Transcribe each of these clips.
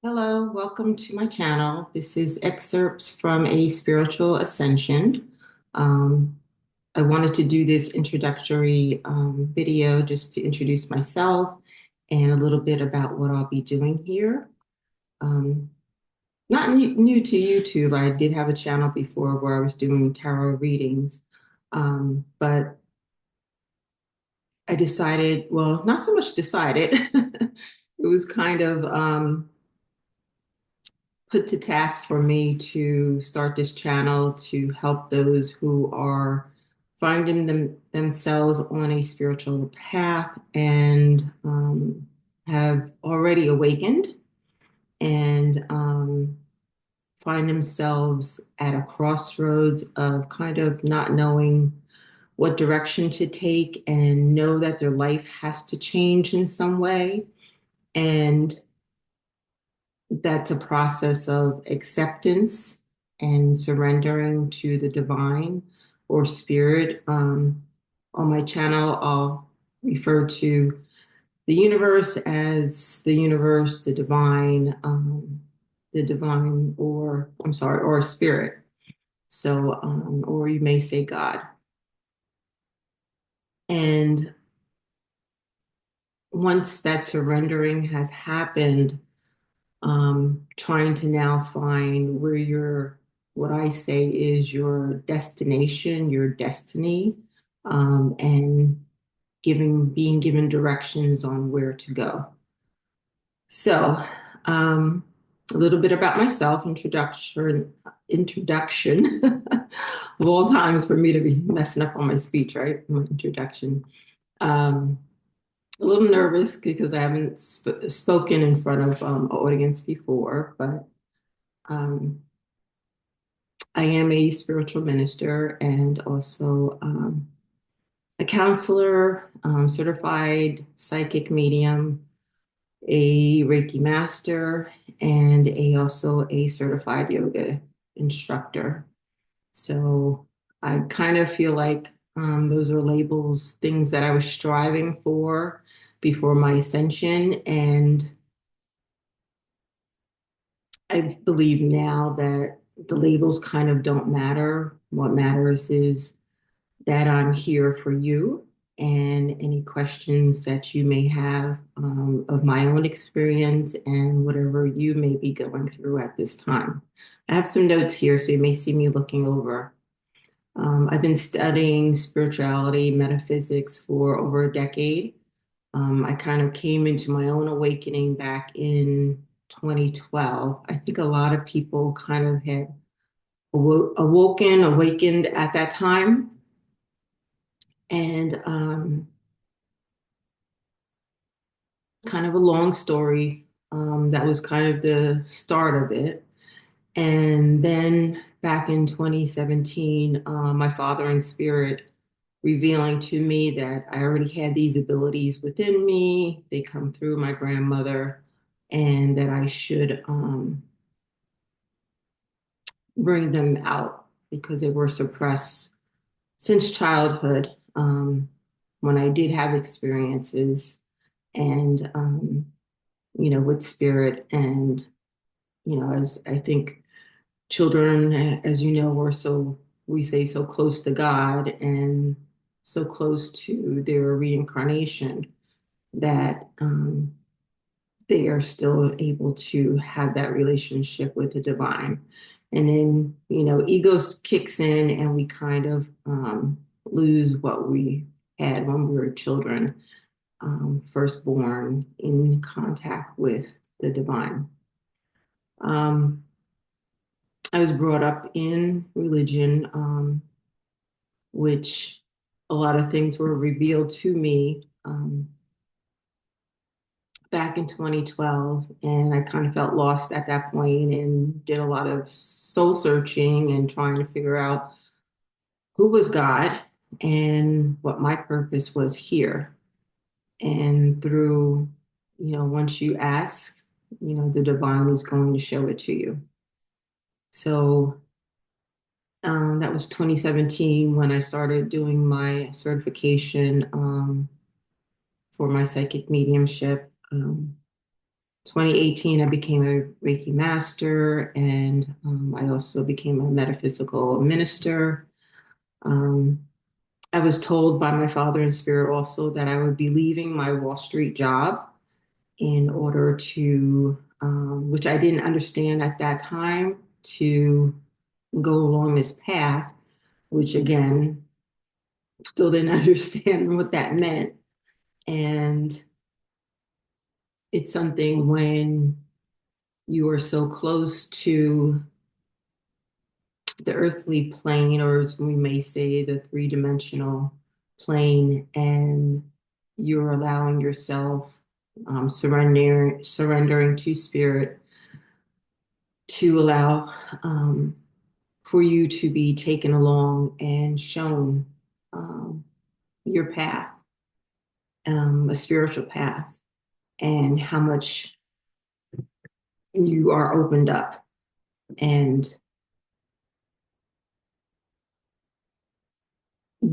Hello, welcome to my channel. This is excerpts from a Spiritual Ascension. Um, I wanted to do this introductory video just to introduce myself and a little bit about what I'll be doing here. Um, Not new to YouTube. I did have a channel before where I was doing tarot readings, but I decided, well, not so much decided. It was kind of put to task for me to start this channel to help those who are finding themselves on a spiritual path and have already awakened and find themselves at a crossroads of kind of not knowing what direction to take and know that their life has to change in some way. And that's a process of acceptance and surrendering to the divine or spirit. On my channel, I'll refer to the universe as the universe, the divine, or I'm sorry, or spirit. So, or you may say God. And once that surrendering has happened, trying to now find where what I say is your destination, your destiny, and being given directions on where to go. So, um, a little bit about myself, introduction of all times for me to be messing up on my speech, right? My introduction. Um, a little nervous because I haven't spoken in front of an audience before, but um, I am a spiritual minister and also a counselor, certified psychic medium, a Reiki master, and also a certified yoga instructor. So I kind of feel like those are labels, things that I was striving for before my ascension. And I believe now that the labels kind of don't matter. What matters is that I'm here for you and any questions that you may have of my own experience and whatever you may be going through at this time. I have some notes here, so you may see me looking over. I've been studying spirituality, metaphysics for over a decade. I kind of came into my own awakening back in 2012. I think a lot of people kind of had awakened at that time. And kind of a long story. That was kind of the start of it. And then back in 2017, my father in spirit revealing to me that I already had these abilities within me. They come through my grandmother, and that I should bring them out because they were suppressed since childhood. When I did have experiences and, with spirit, and, as I think children, as you know, we say so close to God and so close to their reincarnation that they are still able to have that relationship with the divine. And then, ego kicks in and we kind of lose what we had when we were children, first born in contact with the divine. Um, I was brought up in religion, which a lot of things were revealed to me back in 2012. And I kind of felt lost at that point and did a lot of soul searching and trying to figure out who was God and what my purpose was here. And through, once you ask, the divine is going to show it to you. So that was 2017 when I started doing my certification for my psychic mediumship. 2018, I became a Reiki master, and I also became a metaphysical minister. Um, I was told by my father in spirit also that I would be leaving my Wall Street job in order to, which I didn't understand at that time, to go along this path, which again, still didn't understand what that meant. And it's something when you are so close to the earthly plane, or as we may say, the three-dimensional plane, and you're allowing yourself surrendering to spirit to allow for you to be taken along and shown um, your path, a spiritual path, and how much you are opened up. And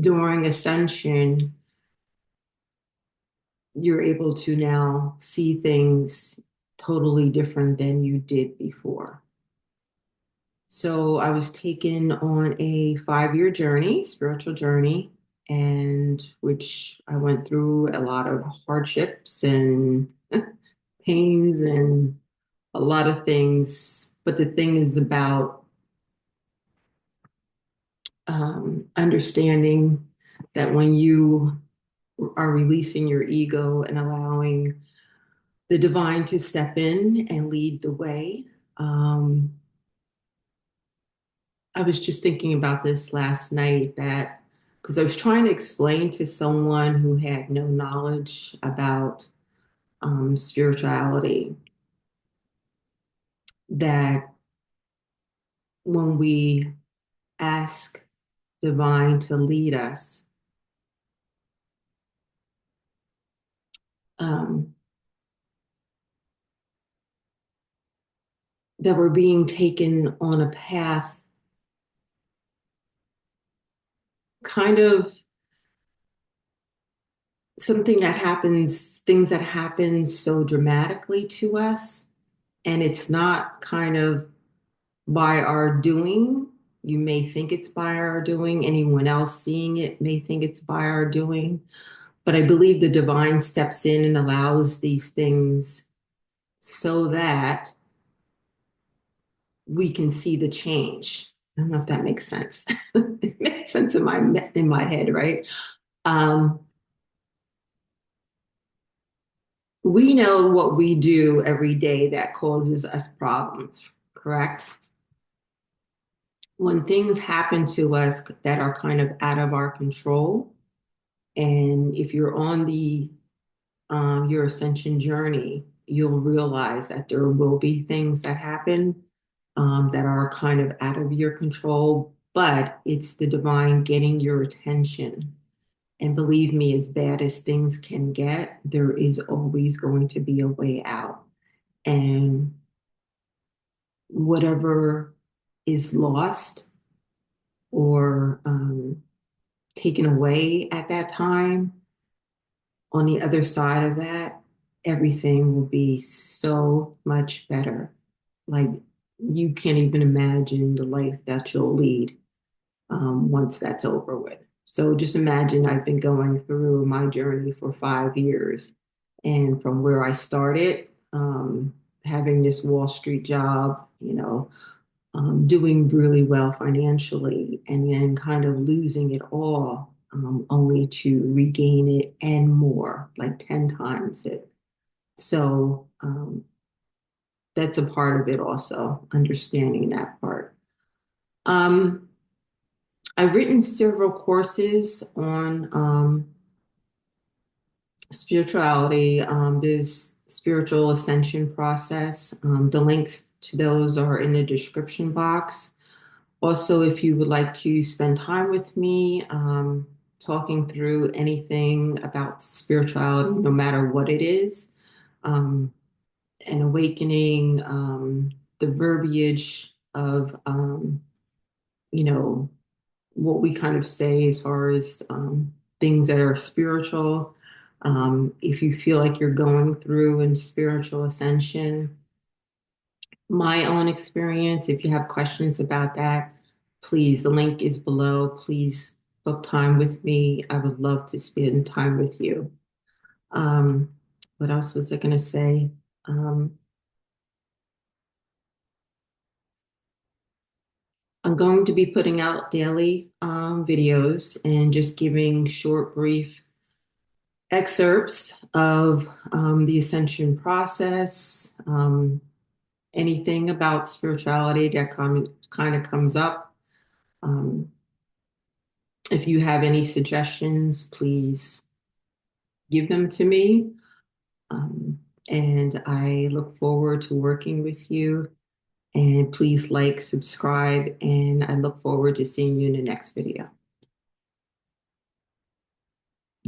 during ascension, you're able to now see things totally different than you did before. So I was taken on a 5-year journey, spiritual journey, and which I went through a lot of hardships and pains and a lot of things. But the thing is about understanding that when you are releasing your ego and allowing the divine to step in and lead the way. I was just thinking about this last night that because I was trying to explain to someone who had no knowledge about spirituality that when we ask divine to lead us, um, that we're being taken on a path, kind of something that happens, things that happen so dramatically to us, and it's not kind of by our doing. You may think it's by our doing. Anyone else seeing it may think it's by our doing. But I believe the divine steps in and allows these things so that we can see the change. I don't know if that makes sense. It makes sense in my head, right? Um, we know what we do every day that causes us problems, correct? When things happen to us that are kind of out of our control, and if you're on the your ascension journey, you'll realize that there will be things that happen that are kind of out of your control, but it's the divine getting your attention. And believe me, as bad as things can get, there is always going to be a way out. And whatever is lost or taken away at that time, on the other side of that, everything will be so much better. Like you can't even imagine the life that you'll lead once that's over with. So just imagine I've been going through my journey for 5 years. And from where I started, having this Wall Street job, doing really well financially, and then kind of losing it all, only to regain it and more, like 10 times it. So that's a part of it also, understanding that part. Um, I've written several courses on spirituality, this spiritual ascension process. The links to those are in the description box. Also, if you would like to spend time with me, talking through anything about spirituality, no matter what it is, um, an awakening, the verbiage of, you know, what we kind of say as far as things that are spiritual. If you feel like you're going through in spiritual ascension, my own experience, if you have questions about that, please, the link is below. Please book time with me. I would love to spend time with you. Um, what else was I going to say? Um, I'm going to be putting out daily videos and just giving short, brief excerpts of the ascension process, anything about spirituality that kind of comes up. Um, if you have any suggestions, please give them to me. Um, and I look forward to working with you. And please like, subscribe, and I look forward to seeing you in the next video.